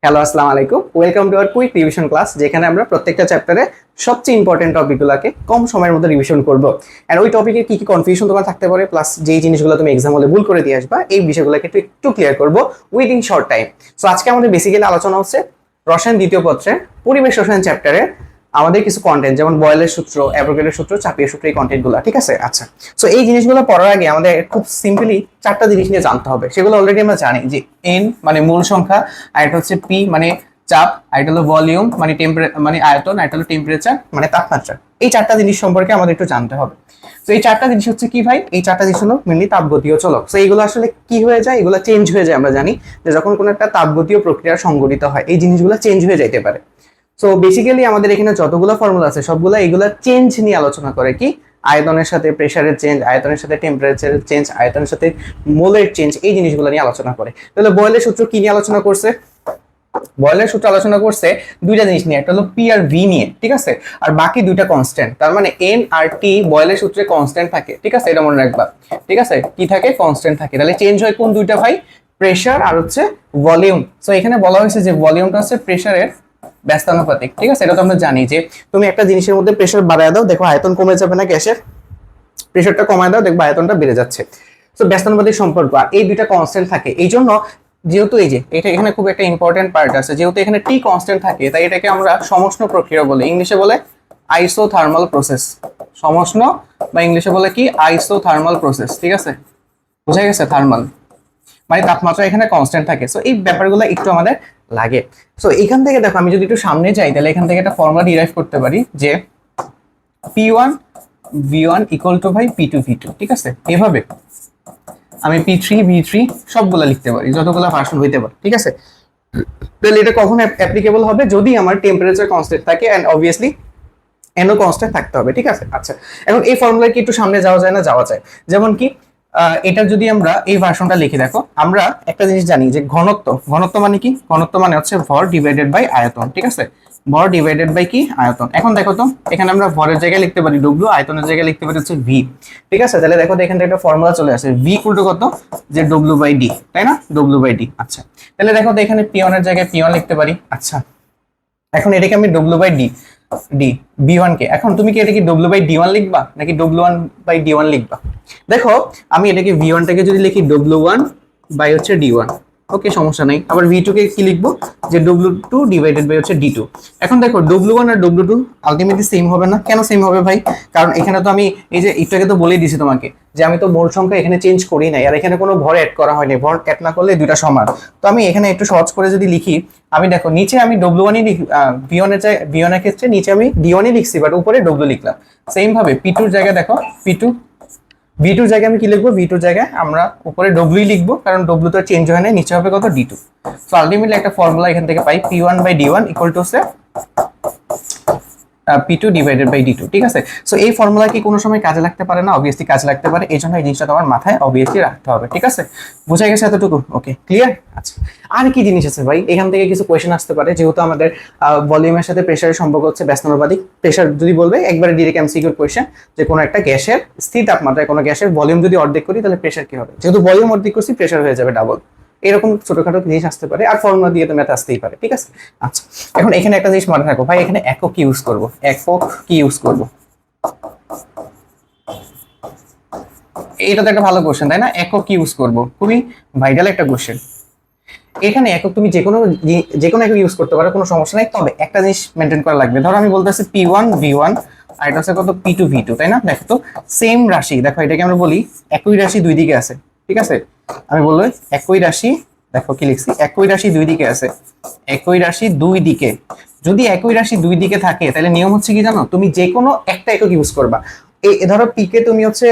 Hello, আসসালামু আলাইকুম। Welcome to our quick revision class, যেখানে আমরা প্রত্যেকটা চ্যাপ্টারে সবচেয়ে ইম্পর্টেন্ট টপিকগুলোকে কম সময়ের মধ্যে রিভিশন করব। আর ওই টপিকে কি কি কনফিউশন তোমার থাকতে পারে, প্লাস যেই জিনিসগুলো তুমি এক্সাম হলে ভুল করে দিয়ে আসবা, এই বিষয়গুলোকে একটু ক্লিয়ার করবো উইদিন শর্ট টাইম। সো আজকে আমাদের বেসিক্যালি আলোচনা হচ্ছে রসায়ন দ্বিতীয় পত্রের পরিবেশ রসায়ন চ্যাপ্টারে আমাদের কিছু কন্টেন্ট, যেমন বয়েলের সূত্র, অ্যাভোগাড্রোর সূত্র, চাপিয়ের সূত্র, এই কন্টেন্টগুলো। ঠিক আছে? আচ্ছা, সো এই জিনিসগুলো পড়ার আগে আমাদের খুব সিম্পলি চারটা জিনিস নিয়ে জানতে হবে। সেগুলো অলরেডি আমরা জানি, যে এন মানে মূল সংখ্যা, আর এটা হচ্ছে পি মানে চাপ, আর এটা হলো ভলিউম মানে আয়তন, আর এটা হলো টেম্পারেচার মানে তাপমাত্রা। এই চারটা জিনিস সম্পর্কে আমাদের একটু জানতে হবে। তো এই চারটা জিনিস হচ্ছে কি ভাই? এই চারটা জিনিস হলো মেনলি তাপগতীয় চলক। তো এইগুলো আসলে কি হয়ে যায়? এগুলো চেঞ্জ হয়ে যায়। আমরা জানি যে যখন কোনো একটা তাপগতীয় প্রক্রিয়া সংঘটিত হয়, এই জিনিসগুলো চেঞ্জ হয়ে যাইতে পারে। সো বেসিক্যালি আমাদের এখানে যতগুলো ফর্মুলা আছে সবগুলো এগুলো চেঞ্জ নিয়ে আলোচনা করে। কি? আয়তনের সাথে প্রেসারের চেঞ্জ, আয়তনের সাথে টেম্পারেচারের চেঞ্জ, আয়তনের সাথে মোলের চেঞ্জ, এই জিনিসগুলো নিয়ে আলোচনা করে। তাহলে বয়েলের সূত্র কি নিয়ে আলোচনা করছে? বয়েলের সূত্র আলোচনা করছে দুইটা জিনিস নিয়ে, একটা হলো পি আর ভি নিয়ে। ঠিক আছে? আর বাকি দুইটা কনস্ট্যান্ট, তার মানে এন আর টি বয়েলের সূত্রে কনস্ট্যান্ট থাকে। ঠিক আছে? এটা মনে রাখবা। ঠিক আছে? কি থাকে? কনস্ট্যান্ট থাকে। তাহলে চেঞ্জ হয় কোন দুইটা ভাই? প্রেসার আর হচ্ছে ভলিউম। সো এখানে বলা হয়েছে যে ভলিউমটা হচ্ছে প্রেসারের ব্যস্তানুপাতিক। ঠিক আছে? এটা তো আমরা জানি যে তুমি একটা জিনিসের মধ্যে প্রেসার বাড়ায় দাও, দেখো আয়তন কমে যাবে না গ্যাসের, প্রেসারটা কমায় দাও, দেখবো আয়তনটা বেড়ে যাচ্ছে। তো ব্যস্তানুপাতিক সম্পর্ক, আর এই দুইটা কনস্ট্যান্ট থাকে। এই জন্য যেহেতু এই যে এটা এখানে খুব একটা ইম্পর্টেন্ট পার্ট আছে, যেহেতু এখানে টি কনস্ট্যান্ট থাকে, তাই এটাকে আমরা সমষ্ণ প্রক্রিয়া বলি। ইংলিশে বলে আইসোথার্মাল প্রসেস। সমষ্ণ বা ইংলিশে বলে কি? Isothermal process. ঠিক আছে? বুঝা গেছে? থার্মাল মানে তাপমাত্রা এখানে কনস্ট্যান্ট থাকে। সো এই ব্যাপারগুলো একটু আমাদের লাগে। সো এখান থেকে দেখো, আমি যদি একটু সামনে যাই, তাহলে এখান থেকে একটা ফর্মুলা ডিরাইভ করতে পারি যে P1 V1 ইকুয়াল টু ভাই P2 V2। ঠিক আছে? এভাবে আমি P3 V3 সবগুলা লিখতে পারি, যতগুলা ভার্সন হইতে পারে। ঠিক আছে? তাহলে এটা কখন অ্যাপ্লিকেবল হবে? যদি আমার টেম্পারেচার কনস্ট্যান্ট থাকে, এন্ড অবভিয়াসলি এনও কনস্ট্যান্ট থাকতে হবে। ঠিক আছে? আচ্ছা, এখন এই ফর্মুলা কি একটু সামনে যাওয়া যায় না? যাওয়া যায়। যেমন কি এটা যদি আমরা এই ভার্সনটা লিখি, দেখো আমরা একটা জিনিস জানি যে ঘনত্ব। ঘনত্ব মানে কি? ঘনত্ব মানে হচ্ছে ভর ডিভাইডেড বাই আয়তন। ঠিক আছে? ভর ডিভাইডেড বাই কি? আয়তন। এখন দেখো তো, এখানে আমরা ভরের জায়গায় লিখতে পারি ডব্লিউ, আয়তনের জায়গায় লিখতে পারি হচ্ছে ভি। ঠিক আছে? তাহলে দেখো এখান থেকে একটা ফর্মুলা চলে আসে, ভি ইকুয়াল টু কত? যে ডব্লিউ বাই ডি, তাই না? W by D. আচ্ছা, তাহলে দেখো তো এখানে পি ওয়ান এর জায়গায় পি ওয়ান লিখতে পারি। আচ্ছা, এখন এটাকে আমি W by D D B one কে, এখন তুমি কি এটা কি ডব্লিউ বাই ডি ওয়ান লিখবা নাকি W one by D one লিখবা? দেখো আমি এটাকে ভি ওয়ানটাকে যদি লিখি ডব্লিউ ওয়ান বাই হচ্ছে ডি ওয়ান, ওকে, সমস্যা নেই। আবার ভি টু কে কি লিখবো? যে ডব্লিউ টু ডিভাইডেড বাই হচ্ছে ডি টু। এখন দেখো ডব্লিউ ওয়ান আর ডব্লিউ টু আলটিমেটলি সেম হবে না? কেন সেম হবে ভাই? কারণ এখানে তো আমি এই যে একটু তো বলেই দিছি তোমাকে যে আমি তো মোল সংখ্যা এখানে চেঞ্জ করি নাই, আর এখানে কোনো ভর অ্যাড করা হয়নি। ভর অ্যাড না করলে দুইটা সমান। তো আমি এখানে একটু সহজ করে যদি লিখি, আমি দেখো নিচে আমি ডব্লিউ ওয়ানই ভি ওয়ানের ক্ষেত্রে নিচে আমি ডি ওয়ানই লিখছি, বাট উপরে ডব্লিউ লিখলাম। সেম ভাবে পি টুর জায়গায় দেখো পি টু ভি টুর জায়গায় আমি কি লিখবো? ভি টুর জায়গায় আমরা উপরে ডব্লিউ লিখবো, কারণ ডব্লিউ তো চেঞ্জ হয় না, নিচে হবে কত? D two. তো আলটিমেটলি একটা ফর্মুলা এখান থেকে পাই, P one by D one equal to হচ্ছে P2 ডিভাইডেড বাই D2। ঠিক আছে? সো এই ফর্মুলা কি কোনো সময় কাজে লাগতে পারে না? অবভিয়াসলি কাজে লাগতে পারে, এই জন্য এই জিনিসটা তোমার মাথায় অবভিয়াসলি রাখতে হবে। ঠিক আছে? বুঝা গেছে এতটুকু? ওকে, ক্লিয়ার? আচ্ছা, আর কি জিনিস আছে ভাই? এখান থেকে কিছু কোয়েশ্চেন আসতে পারে, যেহেতু আমাদের ভলিউমের সাথে প্রেসারের সম্পর্ক হচ্ছে ব্যস্তানুপাতিক। প্রেসার যদি বলবে একবারে ডিরেক্ট এমসিকিউর কোয়েশ্চেন, যে কোনো একটা গ্যাসের স্থির তাপমাত্রায় কোনো গ্যাসের ভলিউম যদি অর্ধেক করি, তাহলে প্রেসার কি হবে? যেহেতু ভলিউম অর্ধেক করছি, প্রেসার হয়ে যাবে ডাবল। এরকম ছোটখাটো জিনিস আসতে পারে, আর ফর্মুলা দিয়ে তো ম্যাথ আসতেই পারে। ঠিক আছে? আচ্ছা, এখন এখানে একটা জিনিস মনে রাখো ভাই, এখানে একক কি ইউজ করব? একক কি ইউজ করব? এটা তো একটা ভালো কোশ্চেন, তাই না? একক কি ইউজ করব? খুবই ভাইটাল একটা কোশ্চেন। এখানে একক তুমি যে কোনো একক ইউজ করতে পারো, কোনো সমস্যা নাই। তবে একটা জিনিস মেনটেন করা লাগবে। ধরো আমি বলতেছি পি ওয়ান ভি ওয়ান, আর এটা হচ্ছে কত? পি টু ভি টু, তাই না? দেখো তো সেম রাশি, দেখো এটাকে আমরা বলি একই রাশি দুই দিকে আছে। ঠিক আছে? আমি বললো একই রাশি, দেখো কি লিখছি, একই রাশি দুই দিকে আছে। একই রাশি দুই দিকে, যদি একই রাশি দুই দিকে থাকে, তাহলে নিয়ম হচ্ছে কি জানো? তুমি যে কোনো একটা একক ইউজ করবা। এই ধরো পি কে তুমি হচ্ছে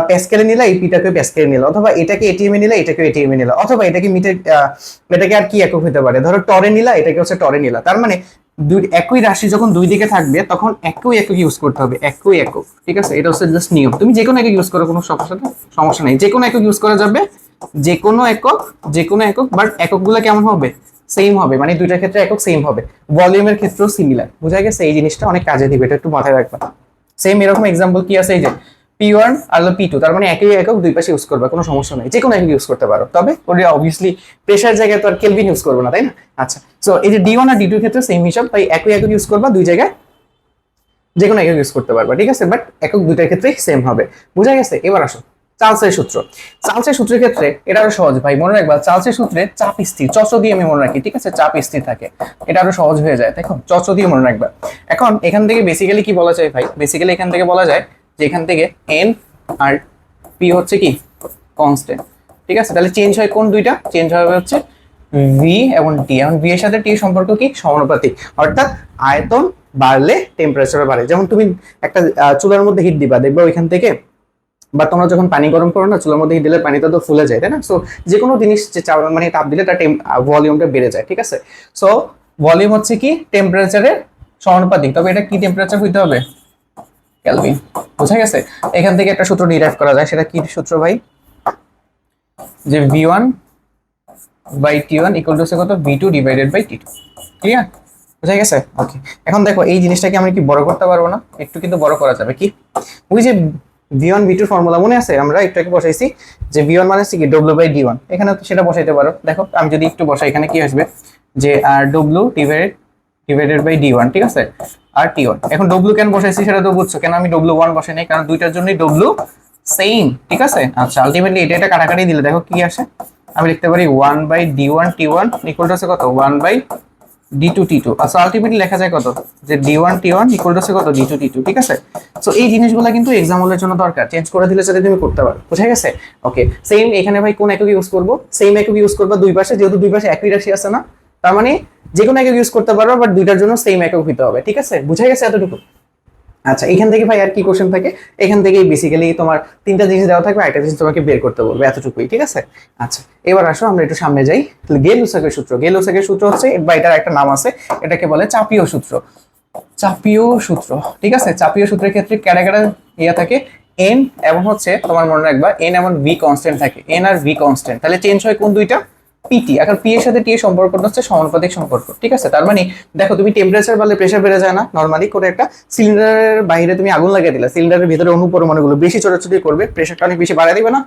প্যাসকেলে নিলা, এই পিটাকে প্যাসকেলে নিলা, অথবা এটাকে এটিএম এ নিলা, এটাকে এটিএম এ নিলা, অথবা এটাকে মিটার, এটাকে আর কি একক হতে পারে? ধরো টরে নিলা, এটাকে হচ্ছে টরে নিলা। তার মানে একই রাশি যখন দুই দিকে থাকবে, তখন একই একক ইউজ করতে হবে, একই একক। ঠিক আছে? এটা হচ্ছে জাস্ট নিয়ম। তুমি যে কোনো একক ইউজ করো, কোনো সমস্যা নেই, যে কোনো একক ইউজ করা যাবে, যে কোনো একক, যে কোনো একক। বাট এককগুলো কেমন হবে? সেম হবে, মানে দুইটার ক্ষেত্রে একক সেম হবে। ভলিউমের ক্ষেত্রেও সিমিলার। বুঝা গেছে? এই জিনিসটা অনেক কাজে দিবে, এটা একটু মাথায় রাখবা। সেম এরকম এক্সাম্পল কি আছে, এই যে P1 আর হলো P2, তার মানে একই একক দুই পাশে ইউজ করবে, কোনো সমস্যা নেই, যে কোনো একক ইউজ করতে পারো, তবে ওটা অবভিয়াসলি প্রেসার জায়গায় তো আর কেলভিন ইউজ করবো না, তাই না? আচ্ছা, সো এই যে D1 আর D2 এর ক্ষেত্রে সেম হিসাব, তাই একই একক ইউজ করবা, দুই জায়গায় যে কোনো একক ইউজ করতে পারবা, ঠিক আছে? বাট একক দুইটার ক্ষেত্রেই সেম হবে, বুঝা গেছে? এবার আসো চার্লসের সূত্র। চার্লসের সূত্রের ক্ষেত্রে এটা আরো সহজ ভাই, মনে রাখবা চার্লসের সূত্রে চাপ স্থির, চচ দিয়ে আমি মনে রাখি, ঠিক আছে? চাপ স্থির থাকে, এটা আরো সহজ হয়ে যায়, দেখো চচ দিয়ে মনে রাখবা। এখন এখান থেকে বেসিক্যালি কি বলা যায় ভাই? বেসিক্যালি এখান থেকে বলা যায় যে এখান থেকে এন আর পি হচ্ছে কি কনস্ট্যান্ট, ঠিক আছে? তাহলে চেঞ্জ হয় কোন দুইটা? চেঞ্জ হবে হচ্ছে ভি এবং টি। এখন ভি এর সাথে টি সম্পর্ক কি? সমানুপাতিক, অর্থাৎ আয়তন বাড়লে টেম্পারেচার বাড়ে। যেমন তুমি একটা চুলার মধ্যে হিট দিবা, দেখবে ওইখান থেকে, বা তোমরা যখন পানি গরম করো না, চুলার মধ্যে হিট দিলে পানিটা তো ফুলে যায়, তাই না? সো যে কোনো জিনিস যে মানে তাপ দিলে তার ভলিউমটা বেড়ে যায়, ঠিক আছে? সো ভলিউম হচ্ছে কি টেম্পারেচারের সমানুপাতিক, তবে এটা কি টেম্পারেচার হইতে হবে? কেলভিন, বুঝা গেছে? এখান থেকে একটা সূত্র ডিরাইভ করা যায়, সেটা কি সূত্র ভাই? যে V1 by T1 equal to কত? V2 divided by T2, clear? বুঝা গেছে? ওকে, এখন দেখো এই জিনিসটাকে আমরা কি বড় করতে পারবো না? একটু কিন্তু বড় করা যাবে। কি ওই যে V1 V2 ফর্মুলা মনে আছে? আমরা একটু আগে বসাইছি যে V1 মানে কি W বাই D1, এখানে সেটা বসাইতে পারো। দেখো আমি যদি একটু বসাই, এখানে কি আসবে? যে W ডিভাইডেড বাই D1, ঠিক আছে? আর T1, এখন W কেন বসাইছি সেটা তো বুঝছো, কেন আমি W1 বসাই নাই? কারণ দুইটার জন্যই W সেম, ঠিক আছে? আচ্ছা, আলটিমেটলি এটা কাটাকাটি দিলে দেখো কি আসে? আমি লিখতে পারি 1 by D1 T1 equal to কত? 1 বাই D2 T2। আচ্ছা, আলটিমেটলি লেখা যায় কত? যে D1 T1 ইকুয়াল টু কত? D2 T2, ঠিক আছে? সো এই জিনিসগুলো কিন্তু এক্সাম হলের জন্য দরকার, চেঞ্জ করে দিলে যাতে তুমি করতে পারো, বুঝা গেছে? ওকে, সেম এখানে ভাই কোন একক ইউজ করব? সেম একক ইউজ করবা দুই পাশে, যেহেতু দুই পাশে একই রাশি আছে না, তার মানে যে কোনো একক ইউজ করতে পারো, বাট দুইটার জন্য সেম একক হইতে হবে, ঠিক আছে? বুঝা গেছে এতটুকু? আচ্ছা, এখান থেকে ভাই আর কি কোশ্চেন থাকে? এখান থেকেই বেসিক্যালি তোমার তিনটা জিনিস দেওয়া থাকবে, একটা জিনিস তোমাকে বের করতে বলবে, এতটুকুই, ঠিক আছে? আচ্ছা, এবার আসো আমরা একটু সামনে যাই। গে-লুসাকের সূত্র। গে-লুসাকের সূত্র হচ্ছে, বা এটার একটা নাম আছে, এটাকে বলে চাপীয় সূত্র। চাপীয় সূত্র, ঠিক আছে? চাপীয় সূত্রের ক্ষেত্রে ক্যাটা ইয়া থাকে এন, এবং হচ্ছে তোমার মনে রাখবা এন এবং ভি কনস্ট্যান্ট থাকে, এন আর ভি কনস্ট্যান্ট। তাহলে চেঞ্জ হয় কোন দুইটা? পিটি। এখন পি এর সাথে টি এর সম্পর্কটা হচ্ছে সমানুপাতিক সম্পর্ক, ঠিক আছে? তার মানে দেখো, তুমি টেম্পারেচার বাড়লে প্রেসার বেড়ে যায় না? নরমালি করে একটা সিলিন্ডারের বাইরে তুমি আগুন লাগিয়ে দিলা, সিলিন্ডারের ভিতরে অনুপরমাণুগুলো বেশি ছোটাছুটি করবে, প্রেসারটা অনেক বেশি বাড়ায় দিবে না?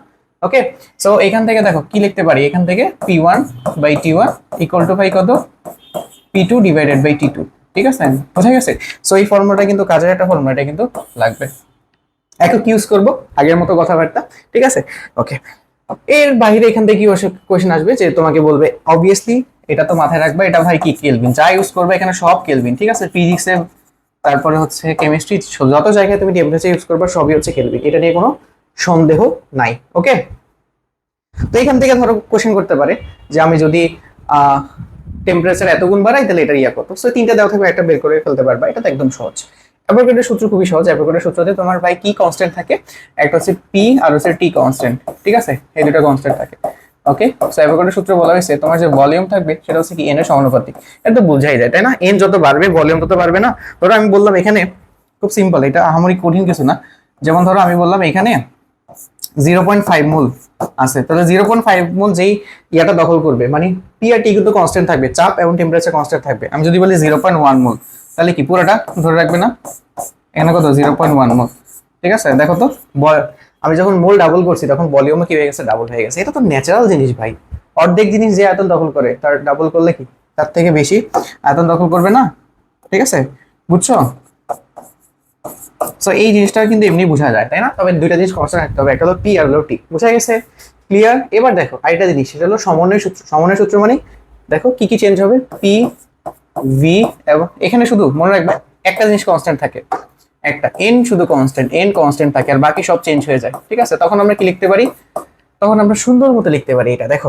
ওকে, সো এখান থেকে দেখো কি লিখতে পারি? এখান থেকে P1 by T1 equal two ভাই কত? P2 ডিভাইডেড বাই T2, ঠিক আছে? বোঝা গেছে? সো এই ফর্মুলাটা কিন্তু কাজের একটা ফর্মুলা, এটা কিন্তু লাগবে। একক ইউজ করব আগের মতো কথাবার্তা, ঠিক আছে? ওকে, এর বাইরে এখান থেকে কি কোশ্চেন আসবে যে তোমাকে বলবে, অবভিয়াসলি এটা তো মাথায় রাখবা, এটা ভাই কি কেলভিন, যা ইউজ করবে এখানে সব কেলভিন, ঠিক আছে? ফিজিক্সে, তারপরে হচ্ছে কেমিস্ট্রি, যত জায়গায় তুমি টেম্পারেচার ইউজ করবা সবই হচ্ছে কেলভিন, এটা নিয়ে কোনো সন্দেহ নাই। ওকে, তো এখান থেকে ধরো কোশ্চেন করতে পারে যে আমি যদি টেম্পারেচার এত গুণ বাড়াই, তাহলে এটা ইয়া কত? সো তিনটা দেওয়া থাকবে, একটা বের করে ফেলতে পারবা, এটা তো একদম সহজ। অ্যাভোগাড্রোর সূত্র খুবই সহজ। অ্যাভোগাড্রোর সূত্রতে তোমার ভাই কি কনস্ট্যান্ট থাকে? একটা হচ্ছে পি আর হচ্ছে টি কনস্ট্যান্ট, ঠিক আছে? এই দুটো কনস্ট্যান্ট থাকে। ওকে, সো অ্যাভোগাড্রোর সূত্র বলা হয়েছে তোমার যে ভলিউম থাকবে সেটা হচ্ছে কি এন এর সমানুপাতিক। এটা তো বোঝাই যায়, তাই না? এন যত বাড়বে ভলিউম তত বাড়বে না? ধরো আমি বললাম এখানে, খুব সিম্পল, এটা আহামরি কঠিন কিছু না। যেমন ধরো আমি বললাম এখানে 0.5 মোল আছে, তাহলে 0.5 মোল যেই ইয়াটা দখল করবে, মানে পি আর টি কিন্তু কনস্ট্যান্ট থাকবে, চাপ এবং টেম্পারেচার কনস্ট্যান্ট থাকবে। আমি যদি বলি 0.1 মোল, তাহলে কি পুরোটা ধরে রাখবে না? এখানে কত? 0.1 মোল, ঠিক আছে? দেখো তো, আমি যখন মোল ডাবল করছি তখন ভলিউমও কি হয়ে গেছে? ডাবল হয়ে গেছে। এটা তো ন্যাচারাল জিনিস ভাই, অর্ধেক জিনিস যে আয়তন দখল করে তার ডাবল করলে কি তার থেকে বেশি আয়তন দখল করবে না? ঠিক আছে, বুঝছো? সো এই জিনিসটা কিন্তু এমনি বোঝা যায়, তাই না? তবে দুইটা জিনিস কনস্ট্যান্ট রাখতে হবে, একটা হলো পি আর হলো টি, বোঝা গেছে? ক্লিয়ার? এবার দেখো আরেকটা জিনিস, সেটা হলো সমন্বয় সূত্র। সমন্বয় সূত্র মানে দেখো কি কি চেঞ্জ হবে? পি, ভি, এবং এখানে শুধু মনে রাখবে একটা জিনিস কনস্ট্যান্ট থাকে, একটা এন শুধু কনস্ট্যান্ট, এন কনস্ট্যান্ট থাকে, আর বাকি সব চেঞ্জ হয়ে যায়, ঠিক আছে? তখন আমরা কি লিখতে পারি? তখন আমরা সুন্দর মতো লিখতে পারি এটা। দেখো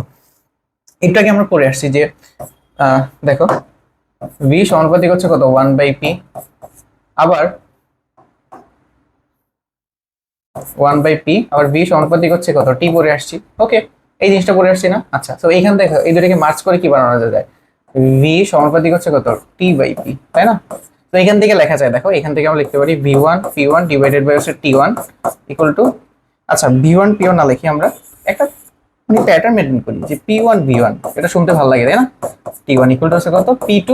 এটাকে আমরা পড়ে আসছি যে দেখো ভি সমানুপাতিক হচ্ছে কত? 1 বাই পি, আবার 1 বাই পি, আবার ভি সমানুপাতিক হচ্ছে কত? টি পড়ে আসছি। ওকে, এই জিনিসটা পড়ে আসছি না? আচ্ছা, তো এইখান দেখো এই দুটোকে মার্চ করে কি বানানো যায়? ভি সমানুপাতিক হচ্ছে কত? টি বাই পি, তাই না? তো এখান থেকে লেখা যায়, দেখো এখান থেকে আমরা লিখতে পারি V1 P1 ডিভাইডেড বাই হচ্ছে T1 ইকুয়াল টু, আচ্ছা V1 P1 না লিখি, আমরা একটা মানে প্যাটার্ন মেনটেন করি যে P1 V1, এটা শুনতে ভালো লাগে, তাই না? T1 ইকুয়াল টু হচ্ছে কত? P2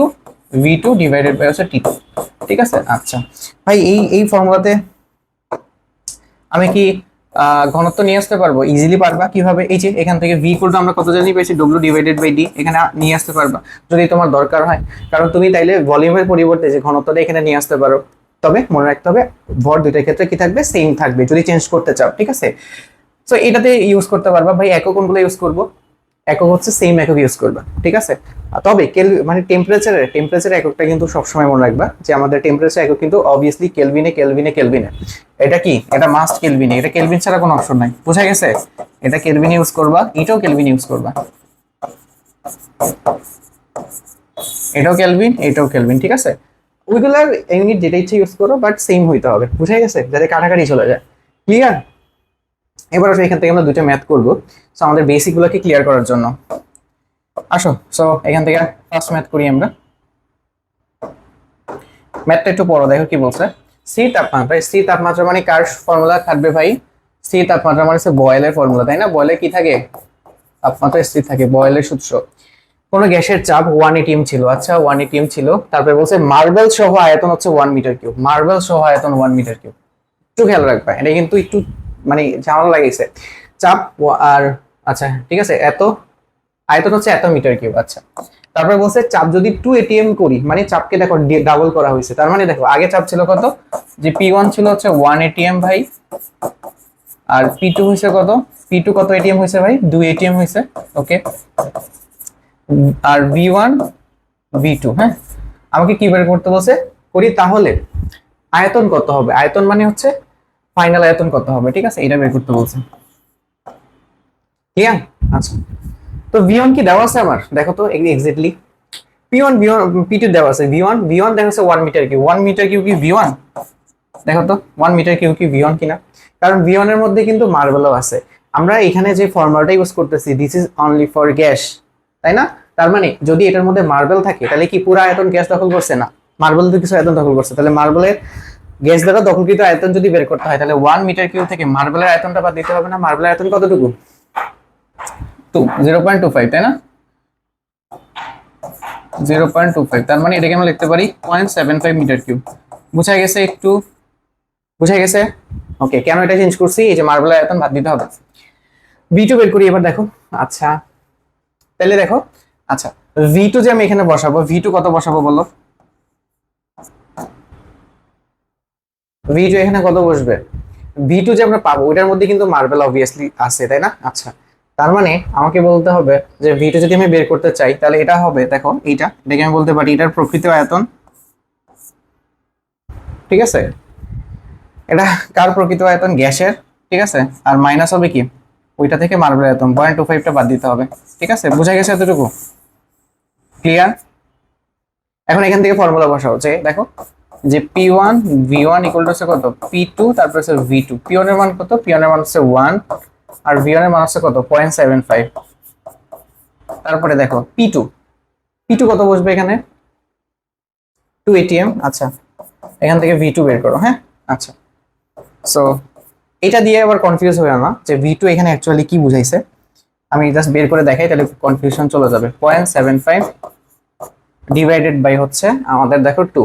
V2 ডিভাইডেড বাই হচ্ছে T2, ঠিক আছে? আচ্ছা ভাই, এই ফর্মুলাতে আমি কি ঘনত্ব নিয়ে আসতে পারবো? ইজিলি পারবা। কিভাবে? এই যে এখান থেকে ভি ইকুয়াল টু আমরা কত জানি পেয়েছি, ডব্লিউ ডিভাইডেড বাই ডি, এখানে নিয়ে আসতে পারবা যদি তোমার দরকার হয়। কারণ তুমি তাইলে ভলিউমের পরিবর্তে যে ঘনত্বটা এখানে নিয়ে আসতে পারো। তবে মনে রাখতে হবে ভর দুইটার ক্ষেত্রে কি থাকবে, সেম থাকবে যদি চেঞ্জ করতে চাও, ঠিক আছে? সো এটাতে ইউজ করতে পারবা। ভাই একক কোনগুলো ইউজ করবো? একক হচ্ছে সেম একক ইউজ করবা, ঠিক আছে? তবে মানে টেম্পারেচার এককটা কিন্তু সবসময় মনে রাখবা যে আমাদের টেম্পারেচার একক কিন্তু অবভিয়াসলি কেলভিনে কেলভিনে কেলভিনে। এটা কি? এটা মাস্ট কেলভিনে, এটা কেলভিন ছাড়া কোনো অপশন নাই। বুঝা গেছে? এটা কেলভিন ইউজ করবা, এটাও কেলভিন ইউজ করবা, এটাও কেলভিন, এটাও কেলভিন, ঠিক আছে? ওইগুলার ইউনিট যেটা ইচ্ছে ইউজ করো, বাট সেম হইতে হবে। বুঝা গেছে? যাতে কাটাকাটি চলে যায়। ক্লিয়ার? এবার আসলে এখান থেকে আমরা দুটো ম্যাথ করবো, সো আমাদের বেসিক গুলোকে ক্লিয়ার করার জন্য। আসো, সো এখান থেকে ফার্স্ট ম্যাথ করি আমরা। ম্যাথটা একটু পড়ো, দেখো কি বলছে। স্থির তাপমাত্রা, স্থির তাপমাত্রা মানে কার ফর্মুলা থাকবে ভাই? স্থির তাপমাত্রা মানে হচ্ছে বয়েলের ফর্মুলা, তাই না? বয়েলে কি থাকে? তাপমাত্রা স্থির থাকে, বয়েলের সূত্র। কোন গ্যাসের চাপ 1 atm ছিল, আচ্ছা 1 atm ছিল। তারপরে বলছে মার্বেল সহ আয়তন হচ্ছে 1 মিটার কিউব, মার্বেল সহ আয়তন 1 মিটার কিউব। একটু খেয়াল রাখবা, এটা কিন্তু একটু মানে ঝামেলা লাগিয়েছে। চাপ আর আচ্ছা ঠিক আছে, এত আয়তন হচ্ছে এত মিটার কিউব, আচ্ছা। তারপরে বলছে চাপ যদি 2 atm করি, মানে চাপকে দেখো ডাবল করা হয়েছে। তার মানে দেখো আগে চাপ ছিল কত, যে P1 ছিল হচ্ছে 1 atm ভাই, আর P2 হয়েছে কত, P2 কত atm হয়েছে ভাই? 2 atm হয়েছে, ওকে। আর V1 V2, হ্যাঁ। আমাকে কি বের করতে বলছে, করি তাহলে আয়তন কত হবে? আয়তন মানে হচ্ছে ফাইনাল আয়তন কত হবে, ঠিক আছে? এটা বের করতে বলছে। ঠিক আছে, আচ্ছা। তো V1 কি দেওয়া আছে আমার? দেখো তো এক্স্যাক্টলি P1 V1 P2 দেওয়া আছে। V1 দেখা যাচ্ছে 1 মিটার কিউব, 1 মিটার কিউব কি V1? দেখো তো 1 মিটার কিউব কি V1 কিনা? কারণ V1 এর মধ্যে কিন্তু মার্বেলও আছে। আমরা এখানে যে ফর্মুলাটা ইউজ করতেছি, this is only for gas, তাই না? তার মানে যদি এটার মধ্যে মার্বেল থাকে তাহলে কি পুরো আয়তন গ্যাস দখল করছে? না, মার্বেল তো কিছু আয়তন দখল করছে। তাহলে মার্বেলের গ্যাস দ্বারা দখলকৃত আয়তন যদি বের করতে হয়, তাহলে 1 মিটার কিউব থেকে মার্বেলের আয়তনটা বাদ দিতে হবে না? মার্বেলের আয়তন কতটুকু? 0.25, তাই না? 0.25, তার মানে এটাকে আমরা লিখতে পারি 0.75 মিটার কিউব। বুঝা গেছে? একটু বুঝা গেছে? ওকে, কেন এটা চেঞ্জ করছি? এই যে মার্বেলের আয়তন বাদ দিতে হবে। V2 বের করি এবার, দেখো। আচ্ছা তাহলে দেখো, আচ্ছা V2 যে আমি এখানে বসাবো, V2 কত বসাবো বলো? V2 এখানে কত বসবে? V2 যে আমরা পাবো ওইটার মধ্যে কিন্তু মার্বেল অবভিয়াসলি আছে, তাই না? আচ্ছা, তার মানে আমাকে বলতে হবে যে V2 যদি আমি বের করতে চাই তাহলে এটা হবে, দেখো এটাকে আমি বলতে পারি এটার প্রকৃত আয়তন, ঠিক আছে? এটা কার প্রকৃত আয়তন? গ্যাসের, ঠিক আছে? আর মাইনাস হবে কি, ওইটা থেকে মার্বেল আয়তন 0.25টা বাদ দিতে হবে, ঠিক আছে? বুঝা গেছে এতটুকু? ক্লিয়ার? এখন এখান থেকে ফর্মুলা বসাও, যে দেখো যে P1 V1 ইকুয়াল টু হচ্ছে কত, P2 তারপর হচ্ছে V2। P1 এর মান কত? P1 এর মান হচ্ছে 1, আর V1 এর মান হচ্ছে কত? 0.75। তারপরে দেখো P2 কত বসবে এখানে? 2 atm, আচ্ছা। এখান থেকে V2 বের করো, হ্যাঁ, আচ্ছা। সো এটা দিয়ে আবার কনফিউজ হয়ে না যে V2 এখানে অ্যাকচুয়ালি কি বুঝাইছে। আমি জাস্ট বের করে দেখাই, তাহলে কনফিউশন চলে যাবে। 0.75 ডিভাইডেড বাই হচ্ছে আমাদের দেখো 2,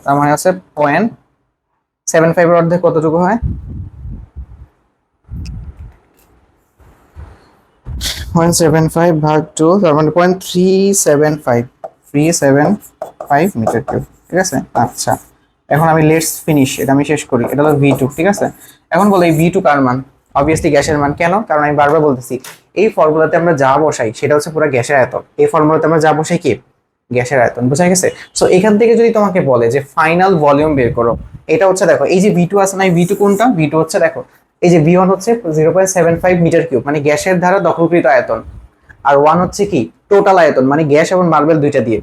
তার মানে আছে 0.75 এর অর্ধেক কতটুকু হয়? 0.75 ভাগ 2, তার মানে 0.375 মিটার কিউব, ঠিক আছে? আচ্ছা, এখন আমি লেটস ফিনিশ, এটা আমি শেষ করি। এটা হলো V2, ঠিক আছে? এখন বলো এই V2 কার মান? অবভিয়াসলি গ্যাসের মান। কেন? কারণ আমি বারবার বলতেছি এই ফর্মুলাতে আমরা যা বসাই সেটা হচ্ছে পুরো গ্যাসের আয়তন। এই ফর্মুলাতে আমরা যা বসাই কি? গ্যাসের আয়তন। বুঝা গেছে? সো এখান থেকে যদি তোমাকে বলে যে ফাইনাল ভলিউম বের করো, এটা হচ্ছে দেখো এই যে V2 আছে না, এই V2 কোনটা? V2 হচ্ছে দেখো এই যে V1 হচ্ছে 0.75 মিটার কিউব, মানে গ্যাসের দ্বারা দখলকৃত আয়তন। আর 1 হচ্ছে কি? টোটাল আয়তন, মানে গ্যাস এবং মার্বেল দুইটা দিয়ে।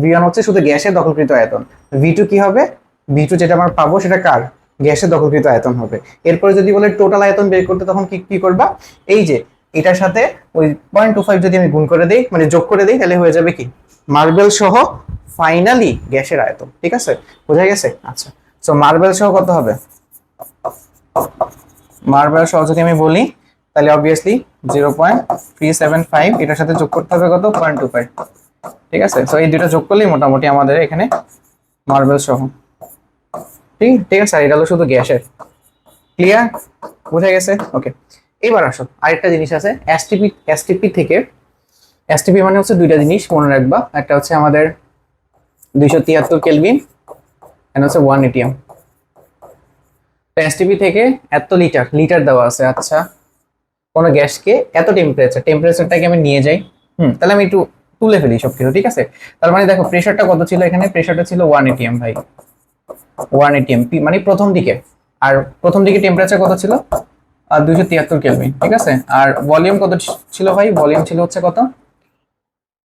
V1 হচ্ছে শুধু গ্যাসের দখলকৃত আয়তন। V2 কি হবে? V2 যেটা আমরা পাবো সেটা কার? গ্যাসের দখলকৃত আয়তন হবে। এরপরে যদি বলে টোটাল আয়তন বের করতে, তখন কি করবা? এই যে এটার সাথে ওই 0.25 যদি আমি গুণ করে দেই, মানে যোগ করে দেই, তাহলে হয়ে যাবে কি? মার্বেল সহ ফাইনালি গ্যাসের আয়তন, ঠিক আছে? বোঝা গেছে? আচ্ছা, সো মার্বেল সহ কত হবে? মার্বেল সহ যদি আমি বলি তাহলে অবভিয়াসলি 0.375, এটার সাথে যোগ করতে হবে কত? 0.25, ঠিক আছে? সো এই দুটো যোগ করলেই মোটামুটি আমাদের এখানে মার্বেল সহ, ঠিক ঠিক আছে, আর এটা হলো শুধু গ্যাসের। ক্লিয়ার, বুঝা গেছে? ওকে, এবার আসো আরেকটা জিনিস আছে এসটিপি। এসটিপি থেকে, এসটিপি মানে হচ্ছে দুইটা জিনিস মনে রাখবা, একটা হচ্ছে আমাদের 273 কেলভিন, এন্ড হচ্ছে 1 এটিএম। তো এসটিপি থেকে এত লিটার, লিটার দেওয়া আছে। আচ্ছা, কোনো গ্যাসকে এত টেম্পারেচার, টেম্পারেচারটাকে আমি নিয়ে যাই, তাহলে আমি একটু তুলে ফেলি সবকিছু, ঠিক আছে? তার মানে দেখো প্রেসারটা কত ছিল এখানে, প্রেসারটা ছিল 1 এটিএম ভাই, 1 এটিএম মানে প্রথম দিকে। আর প্রথম দিকে টেম্পারেচার কত ছিল? 273 কেলভিন, ঠিক আছে। আর ভলিউম কত ছিল ভাই? ভলিউম ছিল হচ্ছে কত?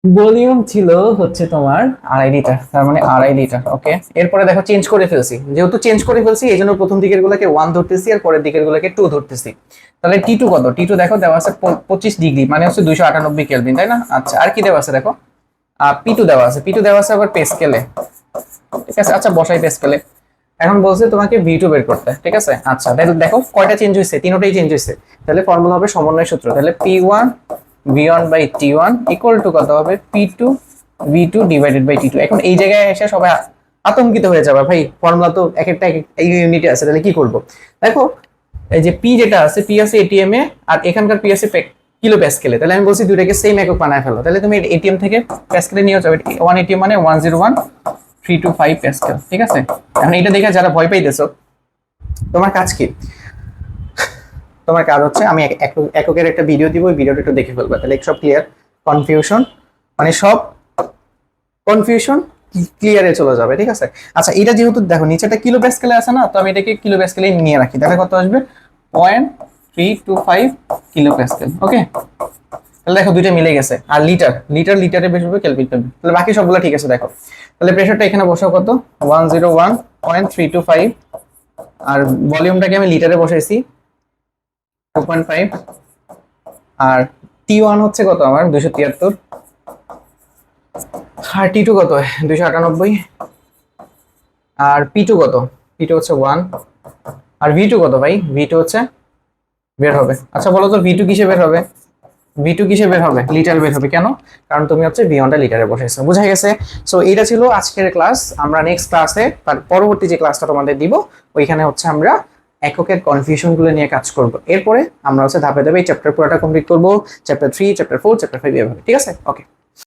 ভলিউম ছিল হচ্ছে তোমার 2.5 লিটার, তার মানে 2.5 লিটার। ওকে, এরপরে দেখো চেঞ্জ করে ফেলছি, যেহেতু চেঞ্জ করে ফেলছি এই জন্য প্রথম দিকের গুলোকে 1 ধরতেছি আর পরের দিকের গুলোকে 2 ধরতেছি। তাহলে টি টু কত? টি টু দেখো দেওয়া আছে 25 ডিগ্রি, মানে হচ্ছে 298 কেলভিন, তাই না? আচ্ছা, আর কি দেওয়া আছে দেখো? পি টু দেওয়া আছে, পি টু দেওয়া আছে আবার পেস্কেলে, ঠিক আছে। আচ্ছা, বসাই পেস্কেলে। এখন বলছে তোমাকে ভি টু বের করতে, ঠিক আছে। আচ্ছা, দেখো কয়টা চেঞ্জ হয়েছে, তিনটাই চেঞ্জ হয়েছে। তাহলে ফর্মুলা হবে সমন্বয় সূত্র, তাহলে P one V1 by T1 equal to কত হবে? P2 V2 divided by T2। এখন এই জায়গায় এসে সবাই আতঙ্কিত হয়ে যাবে, ভাই ফর্মুলা তো এক একটা এই ইউনিটে আছে, তাহলে কি করব? দেখো এই যে পি যেটা আছে, পি আছে এটিএম এ, আর এখানকার পি আছে কিলো প্যাসকেলে। তাহলে আমি বলছি দুইটাকে সেম একক বানায় ফেলো। তাহলে তুমি এটিএম থেকে প্যাসকেলে নিয়ে যাবে, 1 এটিএম মানে 101,325 প্যাসকেল, ঠিক আছে। এখন এটা দেখে যারা ভয় পাইতেছো, তোমার কাজ কি? তোমার কাজ হচ্ছে, আমি এককের একটা ভিডিও দিব, ওই ভিডিওটা একটু দেখে ফেলবা, তাহলে সব ক্লিয়ার। কনফিউশন মানে সব কনফিউশন ক্লিয়ারে চলে যাবে, ঠিক আছে। আচ্ছা, এটা যেহেতু দেখো নিচেটা কিলো প্যাসকেলে আছে না, তো আমি এটাকে কিলো প্যাসকেলে নিয়ে রাখি, তাহলে কত আসবে? 0.325 কিলো প্যাসকেল। ওকে, তাহলে দেখো দুইটা মিলে গেছে। আর লিটার, লিটার লিটারে বেশি হবে, কেলভিন কেলভিন, তাহলে বাকি সবগুলো ঠিক আছে। দেখো তাহলে প্রেসারটা এখানে বসাও কত? 101.325, আর ভলিউমটাকে আমি লিটারে বসাইছি 2.5, আর T1 হচ্ছে কত আমার? 273, আর T2 কত? 298, আর P2 কত? P2 হচ্ছে 1, আর V2 কত ভাই? V2 হচ্ছে বের হবে। আচ্ছা বলো তো V2 কিসে বের হবে? V2 কিসে বের হবে? লিটার বের হবে। কেন? কারণ তুমি হচ্ছে V1টা লিটারে বসাইছো। বুঝা গেছে? সো এইটা ছিল আজকের ক্লাস। আমরা নেক্সট ক্লাসে, পরবর্তী যে ক্লাসটা তোমাদের দিব, ওইখানে হচ্ছে আমরা এককের কনফিউশন গুলো নিয়ে কাজ করব। এরপরে আমরা হচ্ছে ধাপে ধাপে এই চ্যাপ্টার পুরোটা কমপ্লিট করব, চ্যাপ্টার 3, চ্যাপ্টার 4, চ্যাপ্টার 5 এভাবে, ঠিক আছে? ওকে।